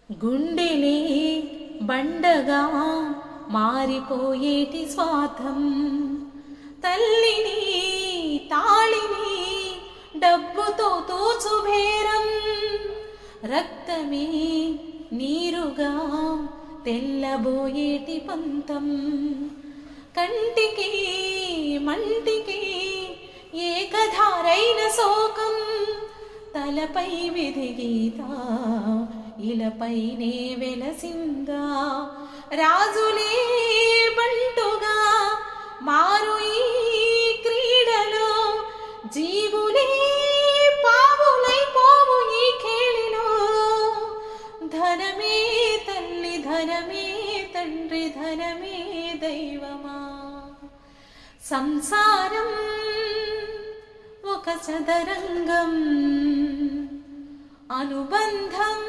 గుండెలే బండగా మారిపోయేటి స్వార్థం, తల్లిని తాళిని డబ్బుతో తోచుబేరం, రక్తమే నీరుగా తెల్లబోయేటి పంతం, కంటికి మంటికి ఏకధారైన శోకం, తలపై విధి గీత ఇలపైనే వెలసిందా, రాజులే బంటుగా మారు ఈ క్రీడలో, జీవులే పావులై పోవు ఈ ఖేళిలో, ధనమే తల్లి ధనమే తండ్రి ధనమే దైవమా, సంసారం ఒక చదరంగం, అనుబంధం